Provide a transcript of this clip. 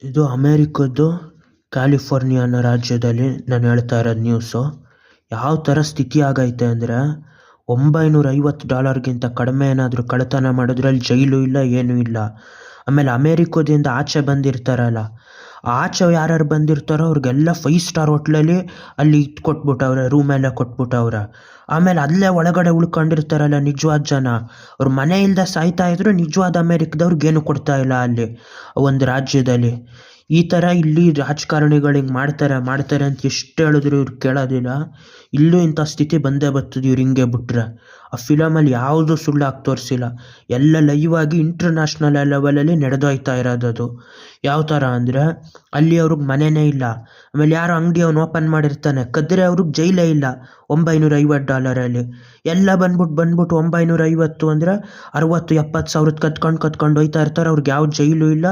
ಇದು ಅಮೇರಿಕದ್ದು ಕ್ಯಾಲಿಫೋರ್ನಿಯಾ ಅನ್ನೋ ರಾಜ್ಯದಲ್ಲಿ ನಾನು ಹೇಳ್ತಾ ಇರೋದು ನ್ಯೂಸು. ಯಾವ ಥರ ಸ್ಥಿತಿ ಆಗೈತೆ ಅಂದರೆ, $950ಗಿಂತ ಕಡಿಮೆ ಏನಾದರೂ ಕಳ್ಳತನ ಮಾಡಿದ್ರೆ ಅಲ್ಲಿ ಜೈಲು ಇಲ್ಲ, ಏನೂ ಇಲ್ಲ. ಆಮೇಲೆ ಅಮೇರಿಕದಿಂದ ಆಚೆ ಬಂದಿರ್ತಾರಲ್ಲ, ಆಚೆ ಯಾರ್ಯಾರು ಬಂದಿರ್ತಾರೋ ಅವ್ರಿಗೆಲ್ಲ 5 ಸ್ಟಾರ್ ಹೋಟ್ಲಲ್ಲಿ ಅಲ್ಲಿ ಇದು ಕೊಟ್ಬಿಟ್ಟವ್ರೆ, ರೂಮೆಲ್ಲ ಕೊಟ್ಬಿಟ್ಟವ್ರೆ. ಆಮೇಲೆ ಅಲ್ಲೇ ಒಳಗಡೆ ಉಳ್ಕೊಂಡಿರ್ತಾರಲ್ಲ ನಿಜವಾದ ಜನ, ಅವ್ರ ಮನೆ ಇಲ್ಲದೆ ಸಾಯ್ತಾ ಇದ್ರು, ನಿಜವಾದ ಅಮೇರಿಕದವ್ರಿಗೇನು ಕೊಡ್ತಾ ಇಲ್ಲ ಅಲ್ಲಿ ಒಂದು ರಾಜ್ಯದಲ್ಲಿ. ಈ ಥರ ಇಲ್ಲಿ ರಾಜಕಾರಣಿಗಳು ಹಿಂಗೆ ಮಾಡ್ತಾರೆ ಅಂತ ಎಷ್ಟು ಹೇಳಿದ್ರು ಇವ್ರು ಕೇಳೋದಿಲ್ಲ. ಇಲ್ಲೂ ಇಂಥ ಸ್ಥಿತಿ ಬಂದೇ ಬರ್ತದೆ ಇವ್ರು ಹಿಂಗೆ ಬಿಟ್ರೆ. ಆ ಫಿಲಮಲ್ಲಿ ಯಾವುದೂ ಸುಳ್ಳಾಗಿ ತೋರಿಸಿಲ್ಲ, ಎಲ್ಲ ಲೈವ್ ಆಗಿ ಇಂಟರ್ನ್ಯಾಷನಲ್ ಲೆವೆಲಲ್ಲಿ ನಡೆದೋಯ್ತಾ ಇರೋದದು. ಯಾವ ಥರ ಅಂದರೆ, ಅಲ್ಲಿ ಅವ್ರಿಗೆ ಮನೆಯೇ ಇಲ್ಲ. ಆಮೇಲೆ ಯಾರೋ ಅಂಗಡಿ ಅವ್ನು ಓಪನ್ ಮಾಡಿರ್ತಾನೆ, ಕದ್ರೆ ಅವ್ರಿಗೆ ಜೈಲೇ ಇಲ್ಲ. $950 ಎಲ್ಲ ಬಂದ್ಬಿಟ್ಟು 950 ಅಂದರೆ 60-70 ಸಾವಿರದ ಕತ್ಕೊಂಡು ಹೋಯ್ತಾ ಇರ್ತಾರೆ. ಅವ್ರಿಗೆ ಯಾವ ಜೈಲು ಇಲ್ಲ.